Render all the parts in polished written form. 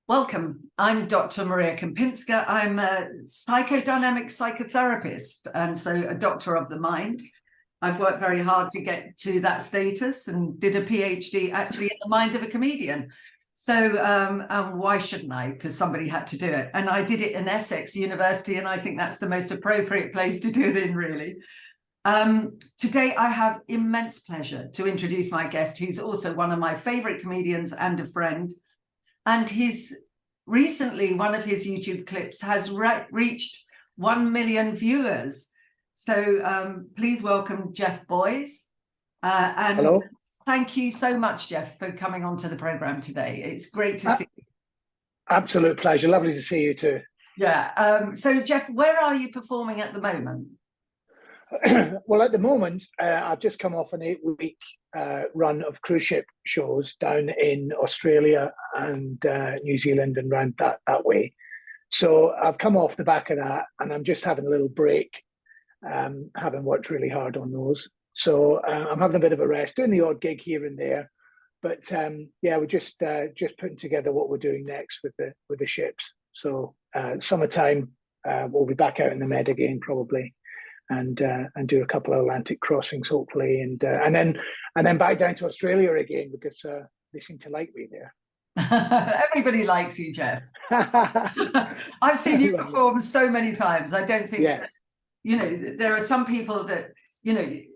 Welcome. I'm Dr. Maria Kempinska. I'm a psychodynamic psychotherapist, and so a doctor of the mind. I've worked very hard to get to that status and did a PhD actually in the mind of a comedian. So why shouldn't I? Because somebody had to do it. And I did it in Essex University, and I think that's the most appropriate place to do it in, really. Today, I have immense pleasure to introduce my guest, who's also one of my favorite comedians and a friend. And recently, one of his YouTube clips has reached 1 million viewers. So please welcome Geoff Boyz. And hello. Thank you so much, Geoff, for coming onto the program today. It's great to see you. Absolute pleasure. Lovely to see you too. Yeah. So, Geoff, where are you performing at the moment? Well, at the moment, I've just come off an 8-week run of cruise ship shows down in Australia and New Zealand and round that way. So I've come off the back of that, and I'm just having a little break, having worked really hard on those. So I'm having a bit of a rest, doing the odd gig here and there. But yeah, we're just putting together what we're doing next with the ships. So summertime, we'll be back out in the Med again probably. And do a couple of Atlantic crossings hopefully, and then back down to Australia again because they seem to like me there. Everybody likes you, Geoff. I've seen you perform so many times. I don't think that, there are some people that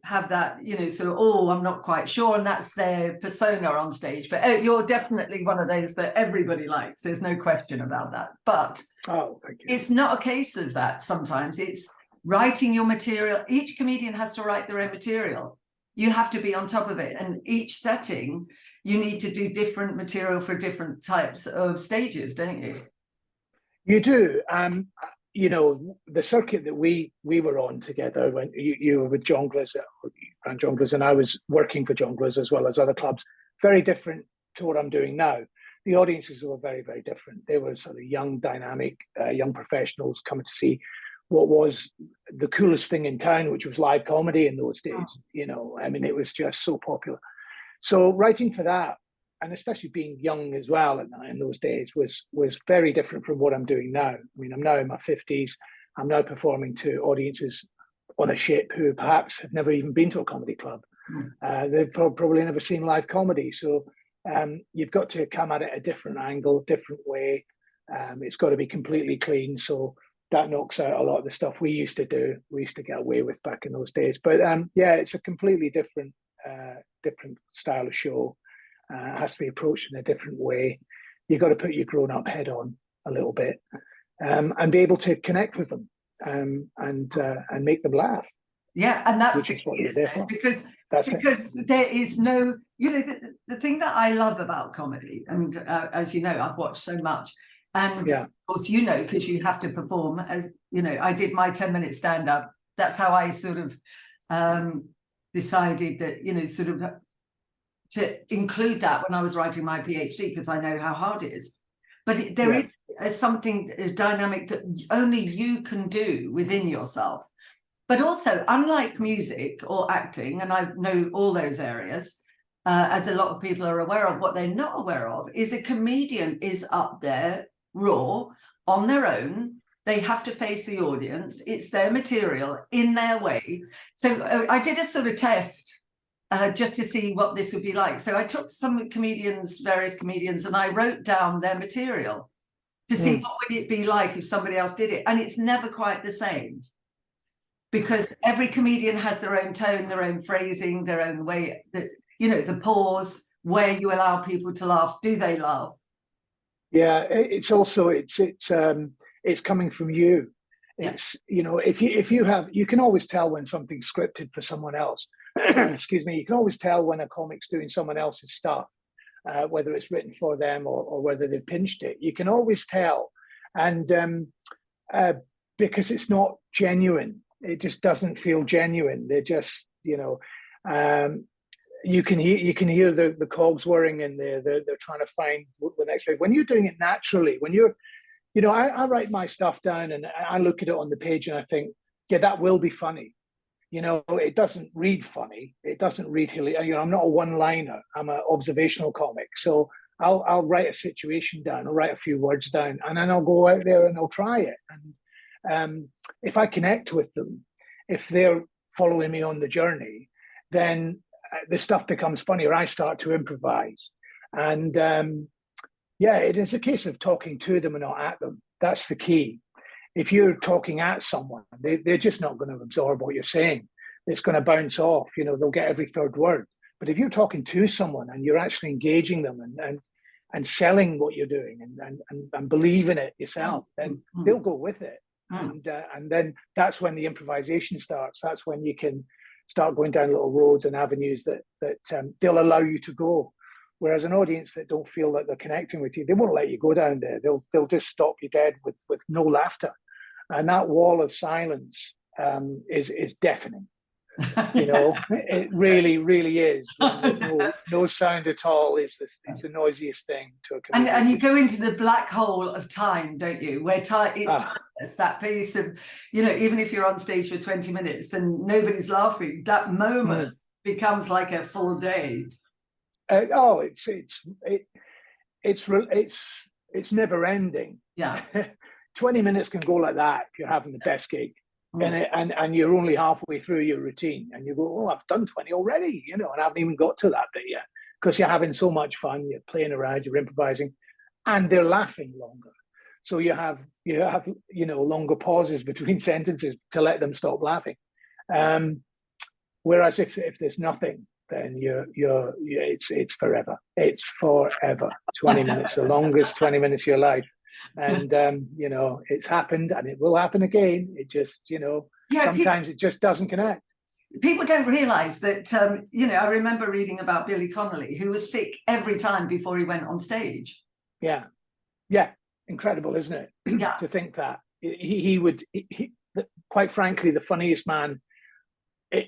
have that sort of, oh, I'm not quite sure, and that's their persona on stage. But you're definitely one of those that everybody likes. There's no question about that. But thank you. It's not a case of that. Sometimes it's writing your material. Each comedian has to write their own material. You have to be on top of it, and each setting you need to do different material for different types of stages, don't you? You do. The circuit that we were on together when you were with Jongleurs, ran Jongleurs, and I was working for Jongleurs as well as other clubs, very different to what I'm doing now. The audiences were very, very different. They were sort of young, dynamic, young professionals coming to see what was the coolest thing in town, which was live comedy in those days. I mean, it was just so popular. So writing for that, and especially being young as well in those days, was very different from what I'm doing now. I mean, I'm now in my 50s. I'm now performing to audiences on a ship who perhaps have never even been to a comedy club. They've probably never seen live comedy. So you've got to come at it a different angle, different way. It's got to be completely clean. So that knocks out a lot of the stuff we used to do. We used to get away with back in those days. But yeah, it's a completely different style of show. It has to be approached in a different way. You've got to put your grown-up head on a little bit and be able to connect with them and make them laugh. Yeah, and that's the key, isn't it? Because there is no, the thing that I love about comedy, and as you know, I've watched so much. And of course, because you have to perform, as I did my 10-minute stand-up. That's how I sort of decided that, sort of to include that when I was writing my PhD, because I know how hard it is. But there is something dynamic that only you can do within yourself. But also, unlike music or acting, and I know all those areas, as a lot of people are aware of, what they're not aware of is a comedian is up there raw on their own. They have to face the audience. It's their material in their way. So I did a sort of test just to see what this would be like. So I took some comedians, various comedians, and I wrote down their material to see what would it be like if somebody else did it. And it's never quite the same, because every comedian has their own tone, their own phrasing, their own way, the pause, where you allow people to laugh. Do they laugh? Yeah, it's also it's coming from you. It's if you have, you can always tell when something's scripted for someone else. Excuse me. You can always tell when a comic's doing someone else's stuff, whether it's written for them or whether they've pinched it. You can always tell, and because it's not genuine, it just doesn't feel genuine. They're just you can hear the cogs whirring in there. They're trying to find the next way. When you're doing it naturally, when you're, I write my stuff down and I look at it on the page and I think, yeah, that will be funny. It doesn't read funny. It doesn't read hilly. I'm not a one-liner. I'm an observational comic. So I'll write a situation down, I'll write a few words down, and then I'll go out there and I'll try it. And if I connect with them, if they're following me on the journey, then the stuff becomes funnier. I start to improvise. And yeah, it is a case of talking to them and not at them. That's the key. If you're talking at someone, they're just not going to absorb what you're saying. It's going to bounce off, they'll get every third word. But if you're talking to someone and you're actually engaging them and selling what you're doing and believe in it yourself, then they'll go with it. And then that's when the improvisation starts. That's when you can start going down little roads and avenues that they'll allow you to go. Whereas an audience that don't feel that they're connecting with you, they won't let you go down there. They'll just stop you dead with no laughter. And that wall of silence is deafening. It really, really is. There's no sound at all. It's the noisiest thing to a comedian. And you go into the black hole of time, don't you? Where time it's that piece of, even if you're on stage for 20 minutes and nobody's laughing, that moment becomes like a full day. It's never ending. Yeah. 20 minutes can go like that if you're having the best gig. And you're only halfway through your routine and you go, I've done 20 already, and I haven't even got to that bit yet, because you're having so much fun, you're playing around, you're improvising, and they're laughing longer. So you have longer pauses between sentences to let them stop laughing. Whereas if there's nothing, then it's forever. It's forever. 20 minutes, the longest 20 minutes of your life. And it's happened and it will happen again. It just sometimes it just doesn't connect. People don't realize that I remember reading about Billy Connolly, who was sick every time before he went on stage. Yeah Incredible, isn't it? Yeah. To think that he would quite frankly, the funniest man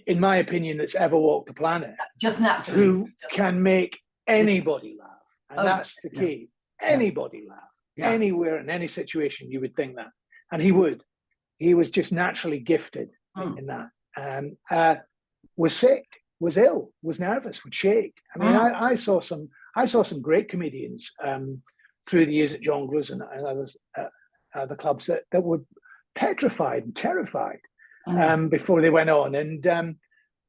in my opinion that's ever walked the planet, just naturally, who can make anybody laugh. And that's the key. Anybody laugh. Yeah. Anywhere in any situation, you would think that, and he would. He was just naturally gifted in that. Was sick, was ill, was nervous, would shake. I mean, I saw some great comedians through the years at Jongleurs and others other clubs that were petrified and terrified before they went on. And I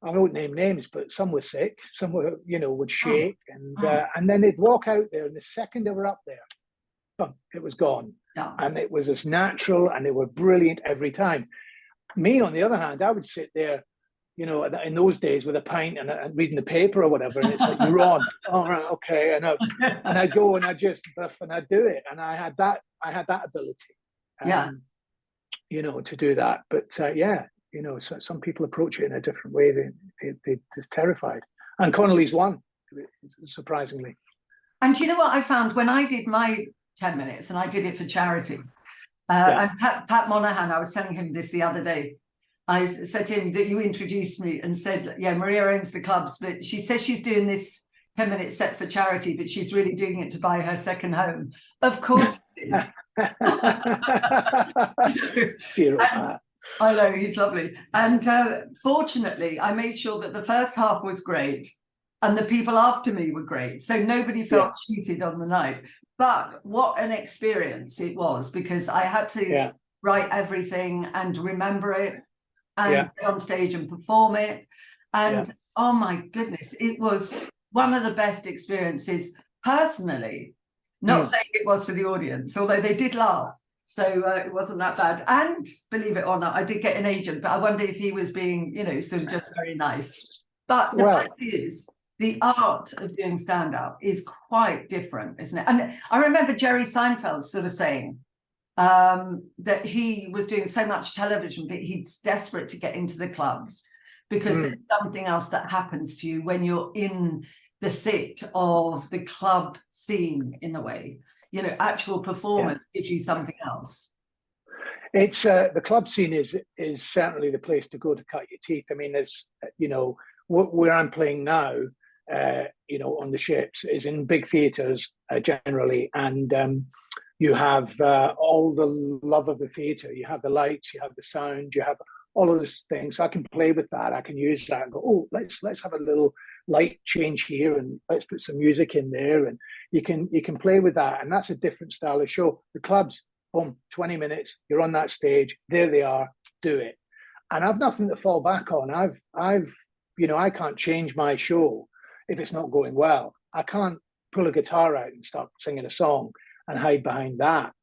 won't name names, but some were sick, some were would shake, and then they'd walk out there, and the second they were up there, it was gone. And it was as natural, and they were brilliant every time. Me, on the other hand, I would sit there, in those days with a pint and reading the paper or whatever, and it's like, you're on. All right, okay. And I'd go and I'd just buff and I'd do it. And I had that ability, to do that. But so some people approach it in a different way. They're just terrified. And Connolly's one, surprisingly. And you know what I found when I did my 10 minutes, and I did it for charity. And Pat Monahan, I was telling him this the other day. I said to him that you introduced me and said, Maria owns the clubs, but she says she's doing this 10-minute set for charity, but she's really doing it to buy her second home. Of course it is. I know, he's lovely. And fortunately, I made sure that the first half was great and the people after me were great. So nobody felt cheated on the night. But what an experience it was, because I had to write everything and remember it and get on stage and perform it. And oh my goodness, it was one of the best experiences personally. Not saying it was for the audience, although they did laugh. So it wasn't that bad. And believe it or not, I did get an agent, but I wonder if he was being, sort of just very nice. But the fact is, the art of doing stand-up is quite different, isn't it? And I remember Jerry Seinfeld sort of saying that he was doing so much television, but he's desperate to get into the clubs because there's something else that happens to you when you're in the thick of the club scene, in a way. Actual performance gives you something else. It's the club scene is certainly the place to go to cut your teeth. I mean, there's where I'm playing now, on the ships is in big theatres generally, and you have all the love of the theatre. You have the lights, you have the sound, you have all of those things. So I can play with that. I can use that and go, oh, let's have a little light change here, and let's put some music in there, and you can play with that. And that's a different style of show. The clubs, boom, 20 minutes, you're on that stage, there they are, do it. And I've nothing to fall back on. I've I can't change my show if it's not going well. I can't pull a guitar out and start singing a song and hide behind that.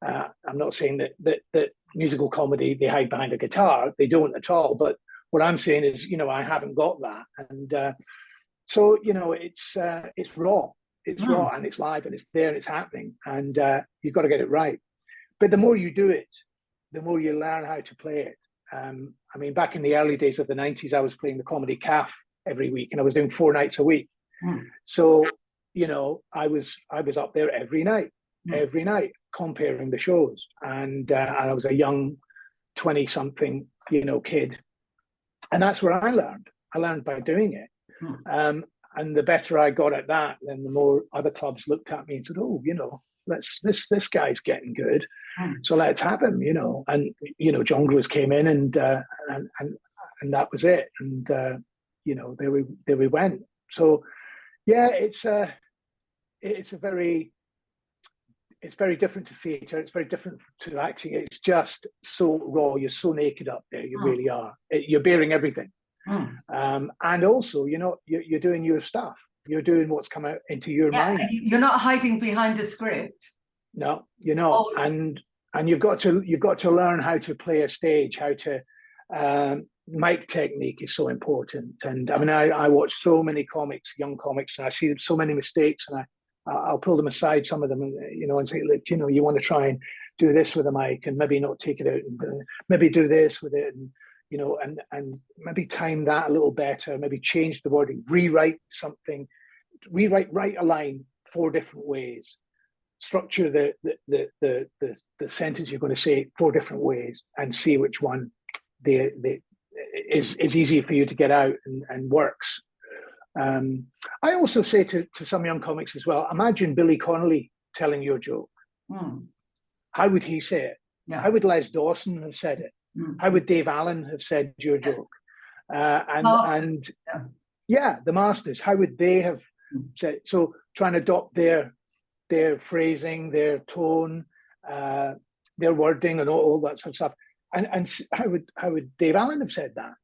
I'm not saying that musical comedy, they hide behind a guitar. They don't at all. But what I'm saying is, I haven't got that. And so, it's raw. It's raw, and it's live, and it's there, and it's happening. And you've got to get it right. But the more you do it, the more you learn how to play it. I mean, back in the early days of the 90s, I was playing the comedy calf every week, and I was doing 4 nights a week. So, I was up there every night, comparing the shows. And I was a young 20-something, kid. And that's where I learned. I learned by doing it. And the better I got at that, then the more other clubs looked at me and said, oh, this guy's getting good. So let's have him, And, Jongleurs came in and that was it. And, there we went. So, yeah, it's very different to theatre. It's very different to acting. It's just so raw. You're so naked up there. You really are. You're bearing everything. And also, you're doing your stuff. You're doing what's come out into your mind. You're not hiding behind a script. No, you're not. And you've got to learn how to play a stage, how to mic technique is so important. And I mean, I watch so many comics, young comics, and I see so many mistakes, and I'll pull them aside, some of them, and say, look, you want to try and do this with a mic, and maybe not take it out, and maybe do this with it, and and maybe time that a little better, maybe change the wording, write a line 4 different ways, structure the sentence you're going to say 4 different ways, and see which one is easy for you to get out and works. I also say to some young comics as well, imagine Billy Connolly telling your joke. How would he say it? Yeah. How would Les Dawson have said it? How would Dave Allen have said your joke? The masters, how would they have said it? So trying to adopt their phrasing, their tone, their wording, and all that sort of stuff. And how would Dave Allen have said that?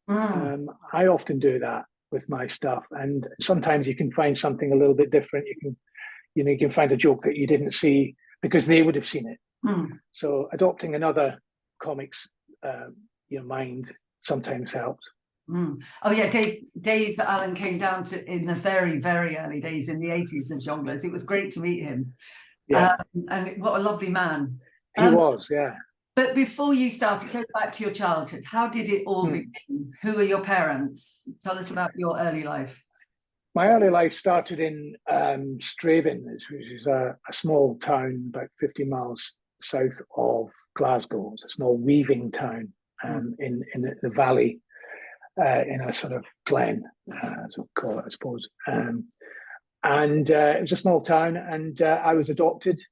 I often do that with my stuff, and sometimes you can find something a little bit different. You can find a joke that you didn't see because they would have seen it. So adopting another comic's mind sometimes helps. Oh yeah, Dave Allen came down in the very, very early days in the 80s of Jongleurs. It was great to meet him. Yeah, and what a lovely man. He was, yeah. But before you started, go back to your childhood. How did it all begin? Who were your parents? Tell us about your early life. My early life started in Straven, which is a small town about 50 miles south of Glasgow. It's a small weaving town in the valley, in a sort of glen, as we'll call it, I suppose. And it was a small town, and I was adopted,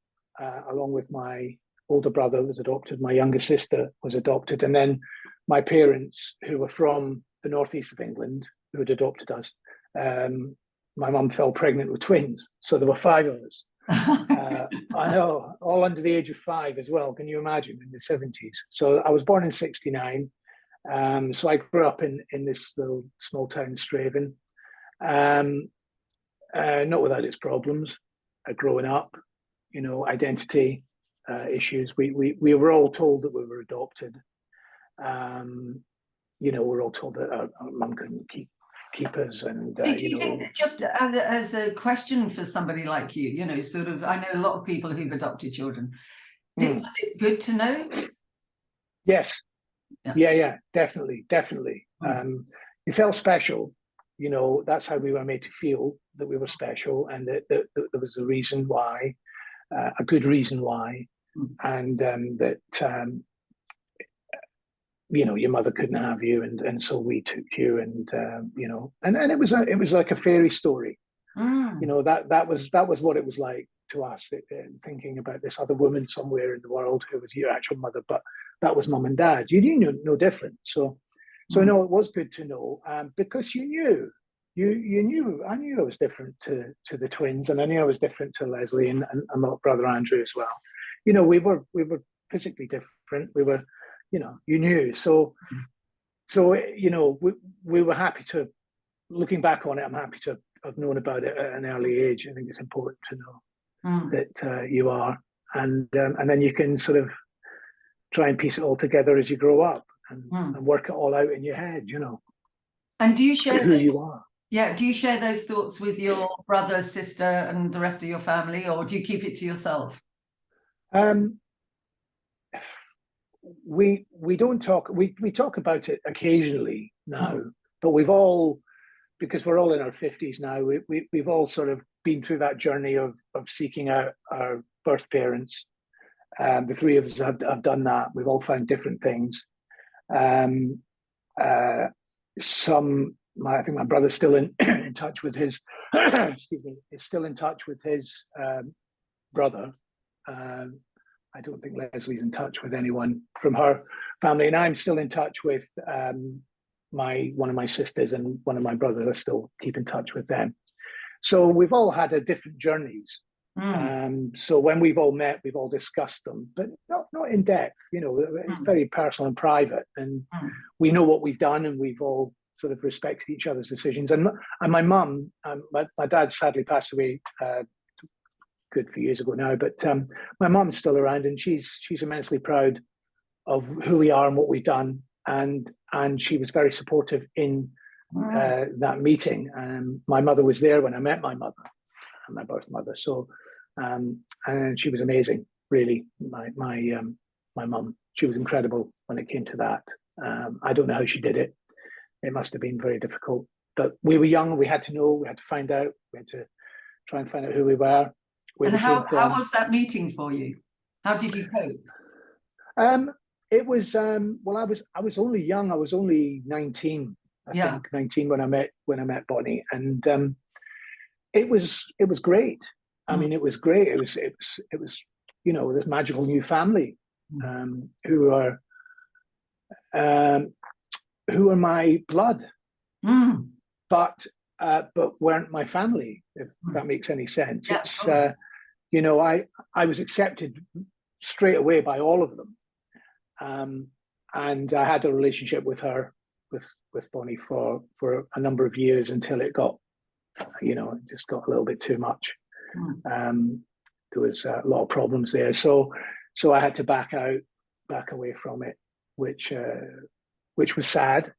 along with my older brother was adopted, my younger sister was adopted, and then my parents, who were from the northeast of England, who had adopted us, my mum fell pregnant with twins, so there were 5 of us. I know, all under the age of 5 as well. Can you imagine, in the 70s? So I was born in 69. So I grew up in this little small town, Straven. Not without its problems. Growing up, identity issues. We were all told that we were adopted. We were all told that our mum couldn't keep us, and do you think that, just as a question for somebody like you, sort of, I know a lot of people who've adopted children. Was it good to know? Yes. Yeah, definitely. It felt special. That's how we were made to feel, that we were special, and that there was a reason why, a good reason why, and that your mother couldn't have you, and so we took you, and and it was like a fairy story. That was what it was like to us, thinking about this other woman somewhere in the world who was your actual mother, but that was mum and dad. You knew no different. So no, it was good to know, because you knew. You knew. I knew I was different to the twins, and I knew I was different to Leslie and my brother Andrew as well. You know, we were physically different. We were, you know, you knew. So you know, we were happy to. Looking back on it, I'm happy to have known about it at an early age. I think it's important to know that you are, and then you can sort of try and piece it all together as you grow up and work it all out in your head. You know. And do you share who you are? Yeah, do you share those thoughts with your brother, sister, and the rest of your family, or do you keep it to yourself? We don't talk. We talk about it occasionally now, but we've all, because we're all in our 50s now, we've all sort of been through that journey of seeking out our birth parents. The three of us have done that. We've all found different things. I think my brother's still in touch with his excuse me, is still in touch with his brother. I don't think Leslie's in touch with anyone from her family, and I'm still in touch with one of my sisters and one of my brothers. I still keep in touch with them. So we've all had different journeys. So when we've all met, we've all discussed them, but not in depth. You know, it's very personal and private, and we know what we've done, and we've all sort of respected each other's decisions. And my mum, my dad sadly passed away a good few years ago now, but my mum's still around, and she's immensely proud of who we are and what we've done, and she was very supportive in that meeting. My mother was there when I met my mother, my birth mother. So and she was amazing, really. My mum, she was incredible when it came to that. I don't know how she did it. It must have been very difficult, but we were young. We had to know. We had to find out. We had to try and find out who we were. And how was that meeting for you? How did you cope? It was well, I was only young. I was only 19. I think 19 when I met Bonnie, and it was great. I mean, it was great. It was you know, this magical new family who are my blood, but weren't my family, if that makes any sense. Yeah, it's you know, I was accepted straight away by all of them, and I had a relationship with her, with Bonnie for a number of years until it got, you know, it just got a little bit too much. There was a lot of problems there, so I had to back away from it, which was sad.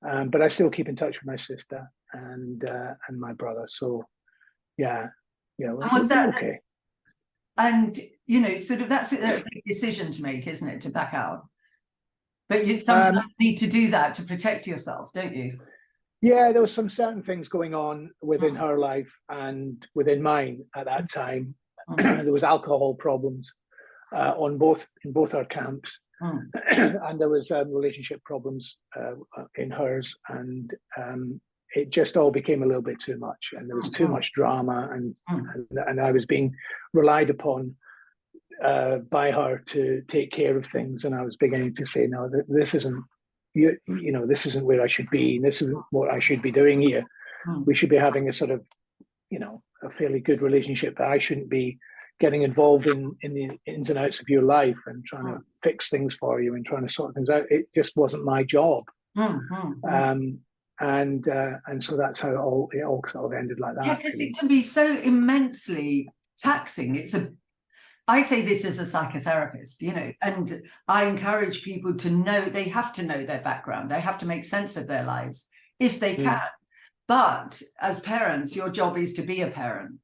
But I still keep in touch with my sister and my brother. So yeah, was that okay? And you know, sort of that's a big decision to make, isn't it, to back out? But you sometimes need to do that to protect yourself, don't you? Yeah, there was some certain things going on within her life and within mine at that time. There was alcohol problems in both our camps, and there was relationship problems in hers, and it just all became a little bit too much, and there was too much drama, and I was being relied upon by her to take care of things, and I was beginning to say, no, this isn't, you know, this isn't where I should be. This isn't what I should be doing here. We should be having a sort of, you know, a fairly good relationship. I shouldn't be getting involved in the ins and outs of your life and trying to fix things for you and trying to sort things out. It just wasn't my job. And so that's how it all sort of ended like that. Yeah, because it can be so immensely taxing. I say this as a psychotherapist, you know, and I encourage people to know, they have to know their background. They have to make sense of their lives if they can. But as parents, your job is to be a parent.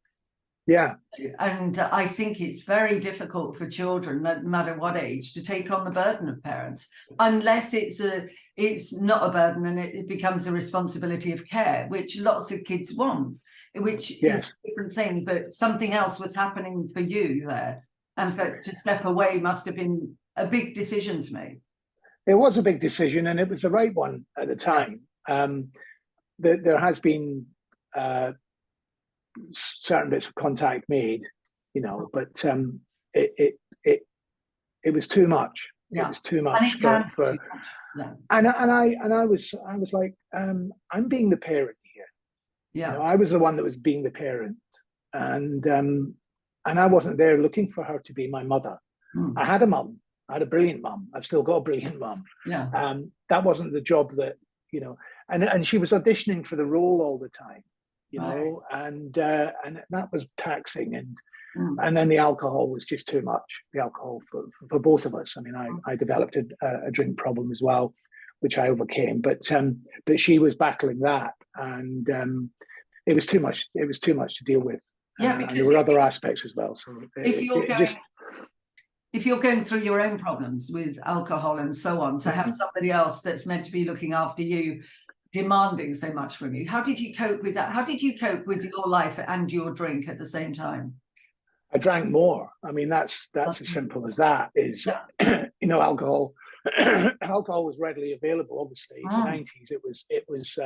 Yeah. And I think it's very difficult for children, no matter what age, to take on the burden of parents, unless it's not a burden and it becomes a responsibility of care, which lots of kids want, which is a different thing. But something else was happening for you there. And to step away must have been a big decision to make. It was a big decision, and it was the right one at the time. There has been certain bits of contact made, you know, but it was too much. Yeah. It was too And much it can for be too much. Yeah. and I was like, I'm being the parent here. Yeah. You know, I was the one that was being the parent, and I wasn't there looking for her to be my mother. I had a mum. I had a brilliant mum. I've still got a brilliant mum. Yeah. That wasn't the job that, you know, and she was auditioning for the role all the time, you know, and that was taxing, and then the alcohol was just too much. The alcohol for both of us. I mean, I developed a drink problem as well, which I overcame, but she was battling that, and it was too much. It was too much to deal with. Yeah, because and there were other aspects as well. So if you're going through your own problems with alcohol and so on, to have somebody else that's meant to be looking after you demanding so much from you, how did you cope with that? How did you cope with your life and your drink at the same time? I drank more. I mean, that's as simple as that. Is you know, alcohol was readily available. Obviously, in the 90s, it was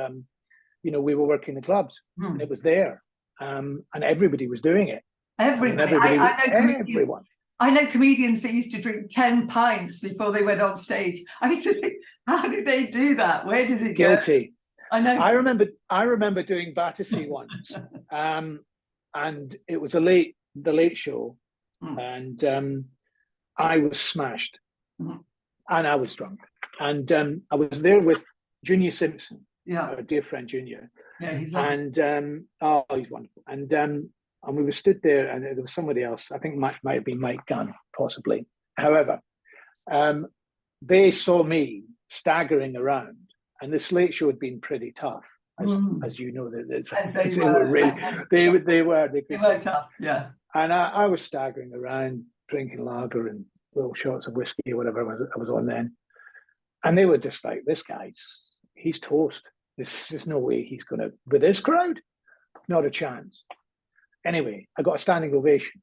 you know, we were working the clubs, and it was there, and everybody was doing it. Everybody. Everyone. I know comedians that used to drink 10 pints before they went on stage. I used to think, how did they do that? Where does it go? Guilty. I know. I remember doing Battersea once, and it was the late show, and I was smashed, and I was drunk, and I was there with Junior Simpson, our dear friend Junior. Yeah, he's lovely. And he's wonderful, and we were stood there, and there was somebody else. I think might have been Mike Gunn, possibly. However, they saw me staggering around, and this late show had been pretty tough, as you know. They were tough, yeah. And I was staggering around, drinking lager and little shots of whiskey or whatever I was on then, and they were just like, "This guy's he's toast. There's no way he's going to with this crowd, not a chance." Anyway, I got a standing ovation.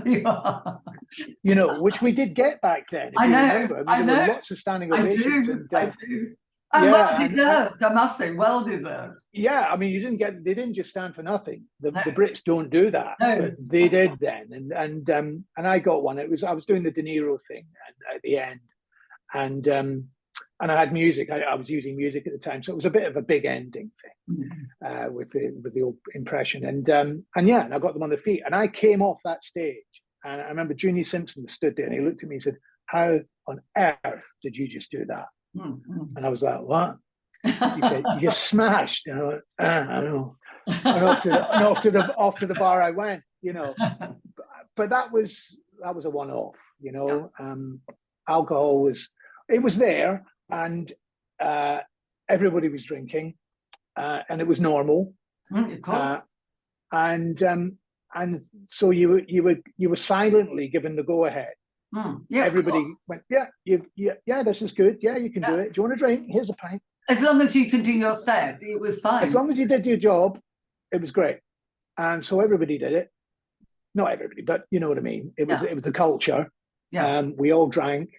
You know, which we did get back then. If you remember. I mean, there were lots of standing ovations. I do. And well deserved, I must say, well deserved. Yeah, I mean, they didn't just stand for nothing. The Brits don't do that, but they did then. And I got one. I was doing the De Niro thing at the end, and I had music. I was using music at the time, so it was a bit of a big ending thing with the old impression. And I got them on their feet, and I came off that stage, and I remember Junior Simpson was stood there, and he looked at me and said, "How on earth did you just do that?" And I was like, "What?" He said, "You just smashed." And I went, "I know." And off to the bar I went, you know. But that was a one-off, you know. Alcohol was there. And everybody was drinking, and it was normal. Of course. And so you were silently given the go ahead. Yeah, everybody went, yeah, this is good. Yeah, you can do it. Do you want a drink? Here's a pint. As long as you can do your set, it was fine. As long as you did your job, it was great. And so everybody did it. Not everybody, but you know what I mean. It was a culture. Yeah. We all drank.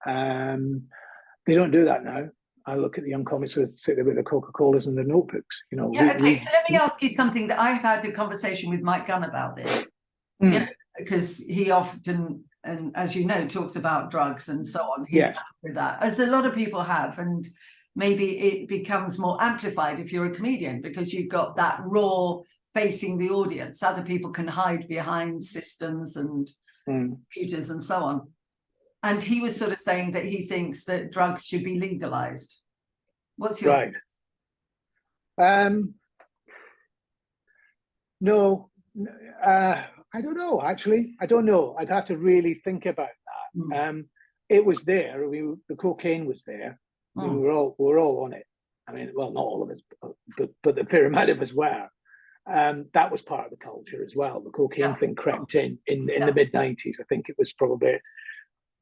They don't do that now. I look at the young comics that sit there with their Coca-Colas and their notebooks. You know. Yeah. Okay. So let me ask you something that I had a conversation with Mike Gunn about this. You know, because he often, and as you know, talks about drugs and so on. He's with that, as a lot of people have, and maybe it becomes more amplified if you're a comedian because you've got that raw facing the audience. Other people can hide behind systems and computers and so on. And he was sort of saying that he thinks that drugs should be legalized. What's your right? No, I don't know. Actually, I don't know. I'd have to really think about that. It was there. The cocaine was there. We were all on it. I mean, well, not all of us, but a fair amount of us were. That was part of the culture as well. The cocaine thing crept in the mid 90s. I think it was probably,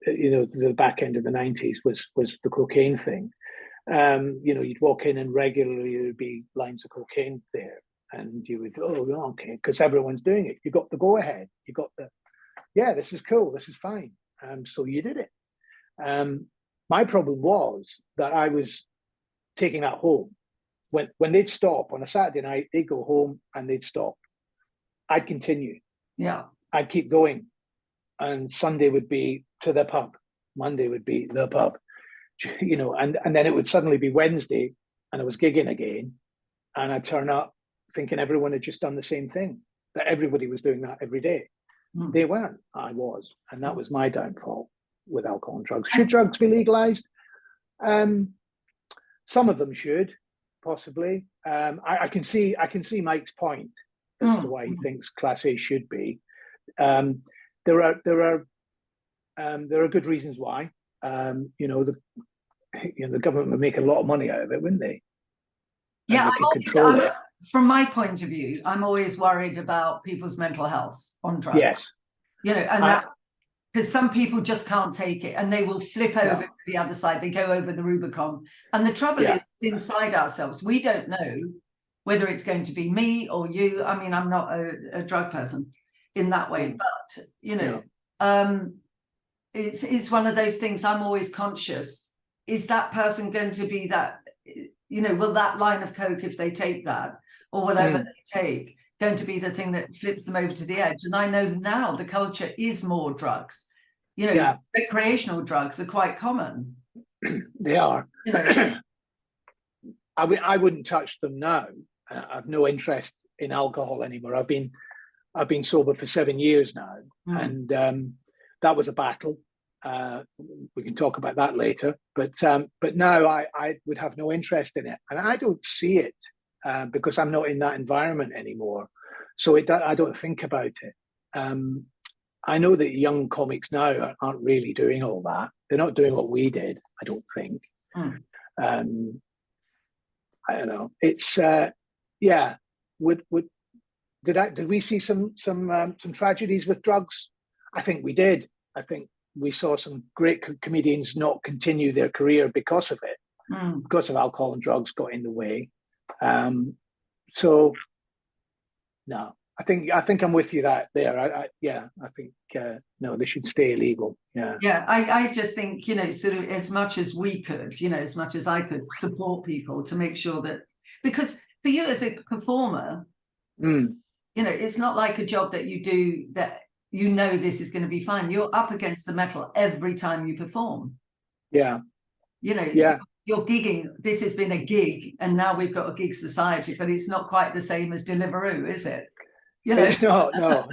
you know, the back end of the 90s was the cocaine thing. You know, you'd walk in and regularly there'd be lines of cocaine there, and you would, okay, because everyone's doing it. You got the go ahead. You got the, this is cool. This is fine. So you did it. My problem was that I was taking that home. When they'd stop on a Saturday night, they'd go home and they'd stop. I'd continue. Yeah. I'd keep going. And Sunday would be to the pub. Monday would be the pub, you know, and then it would suddenly be Wednesday and I was gigging again. And I'd turn up thinking everyone had just done the same thing, that everybody was doing that every day. They weren't, I was. And that was my downfall with alcohol and drugs. Should drugs be legalized? Some of them should, possibly. I can see Mike's point as to why he thinks Class A should be. There are good reasons why. You know, the government would make a lot of money out of it, wouldn't they? Yeah, from my point of view, I'm always worried about people's mental health on drugs. Yes. You know, and because some people just can't take it and they will flip over to the other side. They go over the Rubicon. And the trouble is inside ourselves, we don't know whether it's going to be me or you. I mean, I'm not a drug person in that way, but, you know, it's one of those things I'm always conscious. Is that person going to be that, you know, will that line of Coke, if they take that or whatever they take, going to be the thing that flips them over to the edge? And I know now the culture is more drugs. You know, recreational drugs are quite common. They are. You know. I wouldn't touch them now. I've no interest in alcohol anymore. I've been sober for 7 years now, and that was a battle. We can talk about that later. But now I would have no interest in it, and I don't see it because I'm not in that environment anymore. So I don't think about it. I know that young comics now aren't really doing all that. They're not doing what we did, I don't think. I don't know. It's did we see some tragedies with drugs? I think we did. I think we saw some great comedians not continue their career because of it, because of alcohol and drugs got in the way. So no, I think I'm with you there. I think no, they should stay illegal. Yeah. I just think, you know, sort of as much as we could, you know, as much as I could support people to make sure that, because for you as a performer, you know, it's not like a job that you do that you know this is going to be fine. You're up against the metal every time you perform. Yeah. You know, you're gigging. This has been a gig, and now we've got a gig society, but it's not quite the same as Deliveroo, is it? You know, it's not. No.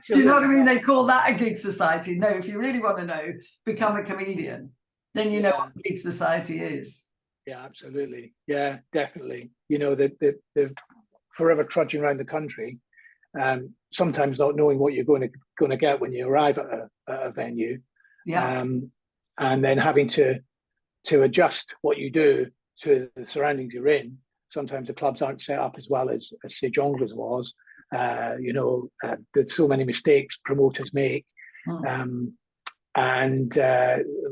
Do you know what I mean? They call that a gig society. No, if you really want to know, become a comedian. Then you know what a gig society is. Yeah, absolutely. Yeah, definitely. You know, they're forever trudging around the country, sometimes not knowing what you're going to get when you arrive at a venue. Yeah. And then having to adjust what you do to the surroundings you're in. Sometimes the clubs aren't set up as well as say Jongleurs was. You know, there's so many mistakes promoters make, and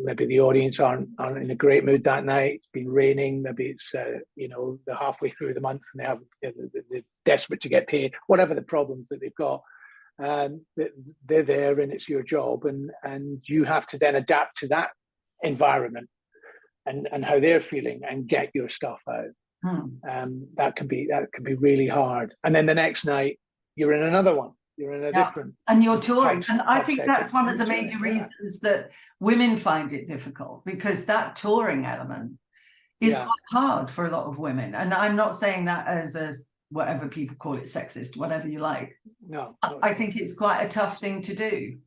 maybe the audience aren't in a great mood that night. It's been raining. Maybe it's you know, they're halfway through the month and they're desperate to get paid. Whatever the problems that they've got, they're there, and it's your job, and you have to then adapt to that environment and how they're feeling and get your stuff out. That can be really hard. And then the next night you're in another one. You're in a different, and you're touring. And I think that's one of the major reasons that women find it difficult, because that touring element is quite hard for a lot of women. And I'm not saying that as a whatever people call it, sexist, whatever you like. No, I think it's quite a tough thing to do.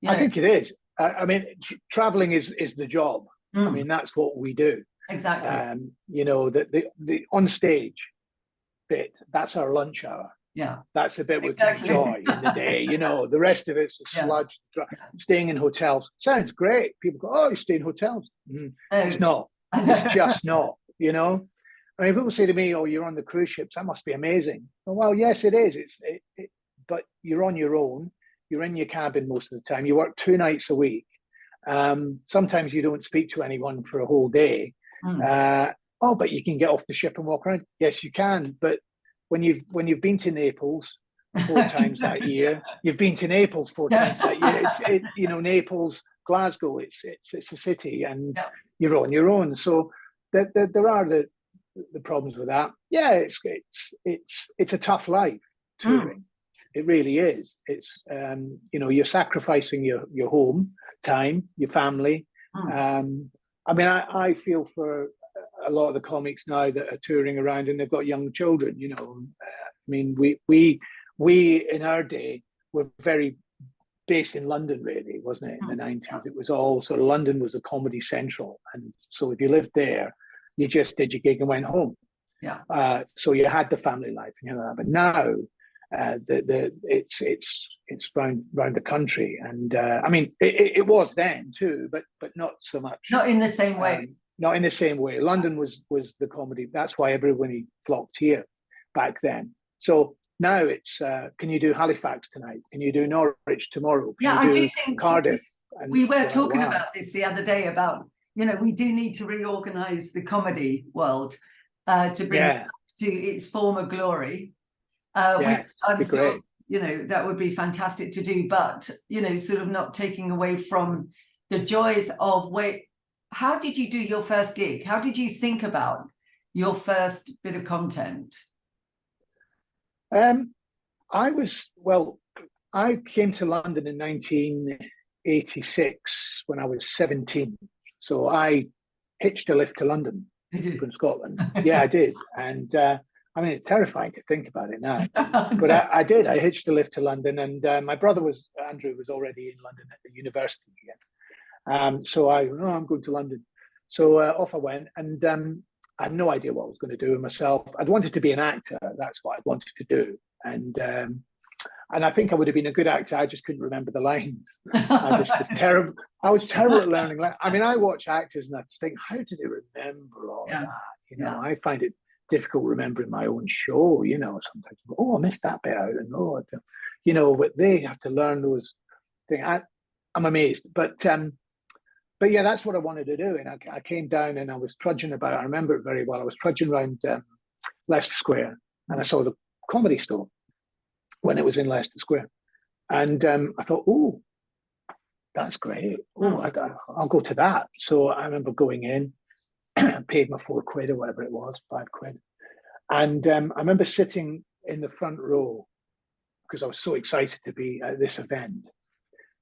You know? I think it is. I mean, traveling is the job. I mean, that's what we do. Exactly. You know, the on stage bit, that's our lunch hour. Yeah, that's the bit with joy in the day. You know, the rest of it's a sludge. Staying in hotels sounds great. People go, "Oh, you stay in hotels." It's not. It's just not. You know, I mean, people say to me, "Oh, you're on the cruise ships. That must be amazing." Well, yes, it is. But you're on your own. You're in your cabin most of the time. You work 2 nights a week. Sometimes you don't speak to anyone for a whole day. But you can get off the ship and walk around. Yes, you can. But when you've been to Naples 4 times that year, you've been to Naples 4 times that year. You know, Naples, Glasgow. It's a city, and you're on your own. So there are the problems with that. Yeah, it's a tough life touring. It really is. It's you're sacrificing your home time, your family. I mean, I feel for a lot of the comics now that are touring around and they've got young children. I mean, we in our day were very based in London, really, wasn't it? In the 90s, it was all sort of London was a comedy central, and so if you lived there, you just did your gig and went home. Yeah. So you had the family life, but now it's round the country, and I mean it was then too, but not so much. Not in the same way. Not in the same way. London was the comedy. That's why everybody flocked here back then. So now it's can you do Halifax tonight? Can you do Norwich tomorrow? Can I do think Cardiff. We were talking about this the other day about we do need to reorganize the comedy world to bring it to its former glory. Which I'm still, that would be fantastic to do, but sort of not taking away from the joys of how did you do your first gig? How did you think about your first bit of content? I came to London in 1986 when I was 17. So I hitched a lift to London from Scotland. Yeah, I did. And I mean, it's terrifying to think about it now, but I did. I hitched a lift to London, and my brother Andrew was already in London at the university again. So I'm going to London. So off I went, and I had no idea what I was going to do with myself. I'd wanted to be an actor. That's what I wanted to do. And I think I would have been a good actor. I just couldn't remember the lines. I just was terrible. I was terrible at learning. I mean, I watch actors and I think, how do they remember all that? I find it difficult remembering my own show. Sometimes, I missed that bit out, and but they have to learn those things. I'm amazed, but yeah, that's what I wanted to do. And I came down and I was trudging about. I remember it very well. I was trudging around Leicester Square, and I saw the Comedy Store when it was in Leicester Square, and I thought, that's great. I'll go to that. So I remember going in, paid my £4 or whatever it was, £5, and I remember sitting in the front row because I was so excited to be at this event.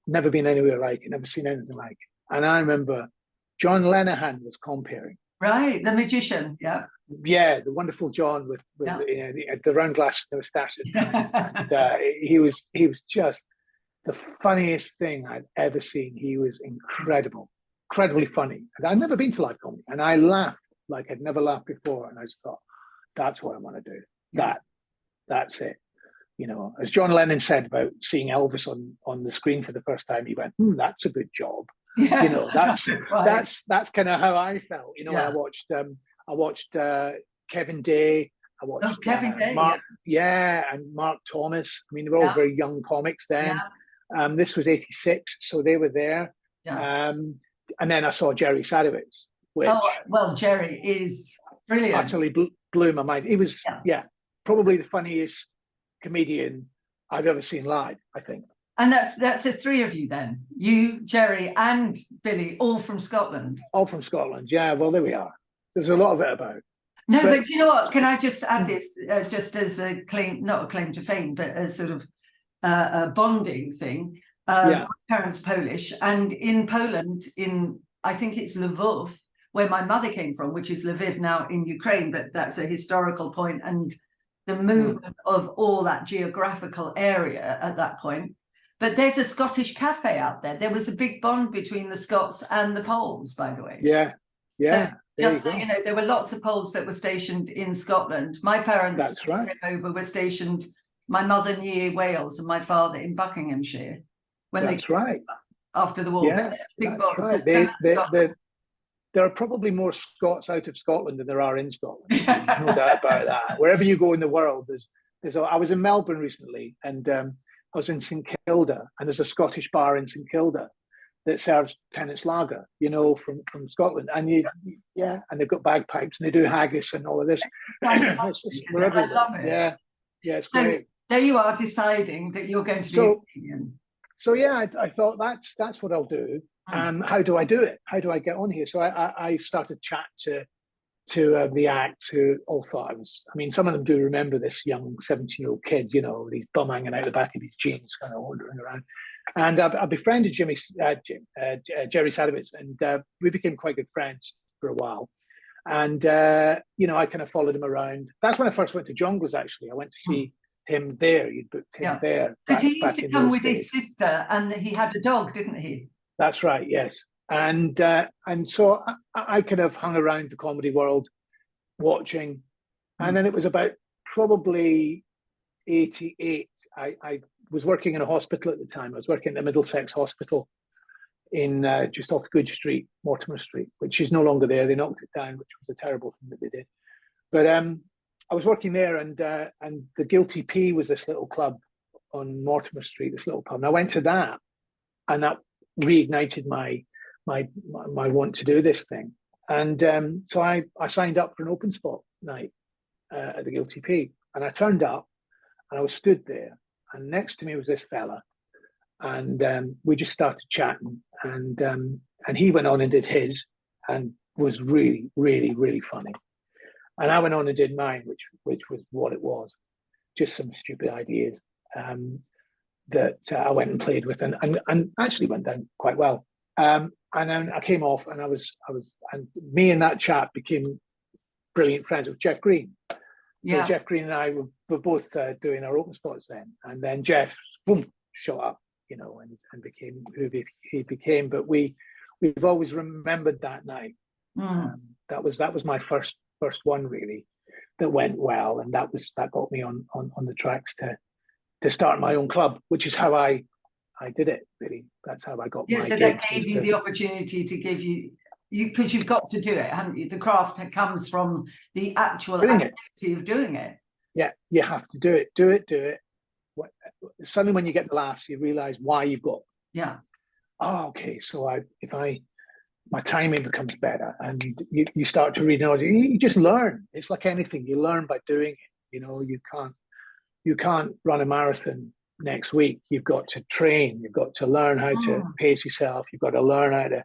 Never been anywhere like it, never seen anything like it. And I remember John Lenihan was comparing. Right, the magician, yeah. Yeah, the wonderful John with the round glass moustache at the time. And, he was just the funniest thing I'd ever seen. He was incredibly funny. And I'd never been to live comedy, and I laughed like I'd never laughed before. And I just thought, that's what I want to do. That's it. As John Lennon said about seeing Elvis on the screen for the first time, he went, that's a good job. Yes. That's kind of how I felt. I watched Kevin Day. I watched Kevin Day, Mark, and Mark Thomas. I mean, they were all very young comics then. This was 86, so they were there. And then I saw Jerry Sadowitz, which Jerry is brilliant. Actually blew my mind. He was probably the funniest comedian I've ever seen live, I think. And that's the three of you then. You, Jerry, and Billy, all from Scotland. All from Scotland, yeah. Well, there we are. There's a lot of it about. No, but you know what? Can I just add this just as a claim, not a claim to fame, but a sort of a bonding thing. My parents Polish, and in Poland, I think it's Lvov, where my mother came from, which is Lviv now in Ukraine, but that's a historical point, and the movement of all that geographical area at that point. But there's a Scottish cafe out there. There was a big bond between the Scots and the Poles, by the way. Yeah. So just so you know, there were lots of Poles that were stationed in Scotland. My parents were stationed, my mother near Wales and my father in Buckinghamshire. After the war. Yeah, big that's right. There are probably more Scots out of Scotland than there are in Scotland. There's no doubt about that. Wherever you go in the world, I was in Melbourne recently, and I was in St Kilda, and there's a Scottish bar in St Kilda that serves Tennent's Lager, from Scotland, and and they've got bagpipes and they do haggis and all of this. I love it. Yeah, it's so great. There you are, deciding that you're going to be a comedian. So I thought that's what I'll do. How do I do it? How do I get on here? So I started chat to the acts who all thought I was. I mean, some of them do remember this young 17-year-old kid, you know, with his bum hanging out the back of his jeans, kind of wandering around. And I befriended Jerry Sadowitz, and we became quite good friends for a while. And you know, I kind of followed him around. That's when I first went to Jongleurs. Actually, I went to see him there. You'd booked him there because he used to come with his sister, and he had a dog, didn't he? That's right. Yes. And so I kind of hung around the comedy world, watching, and then it was about probably 88. I was working in a hospital at the time. I was working at the Middlesex Hospital in just off Good Street, Mortimer Street, which is no longer there. They knocked it down, which was a terrible thing that they did. But I was working there, and the Guilty Pea was this little club on Mortimer Street, this little pub. And I went to that, and that reignited my want to do this thing. And so I signed up for an open spot night at the Guilty Pea, and I turned up, and I was stood there, and next to me was this fella, and we just started chatting, and he went on and did his, and was really, really, really funny. And I went on and did mine, which was what it was, just some stupid ideas that I went and played with, and actually went down quite well. And then I came off, and and me and that chap became brilliant friends with Geoff Green. So Geoff Green and I were both doing our open spots then, and then Geoff, boom, shot up, you know, and became who he became. But we've always remembered that night. That was my first one really that went well, and that got me on the tracks to start my own club, which is how I did it, really. That's how I got my so that gave you the opportunity to give you because you've got to do it, haven't you? The craft comes from the actual activity of doing it. Yeah, you have to do it. Suddenly when you get the laughs, you realize why you've got. Yeah. Oh, okay. So my timing becomes better, and you start to read knowledge. You just learn. It's like anything. You learn by doing it. You know, you can't run a marathon next week. You've got to train. You've got to learn how to pace yourself. You've got to learn how to,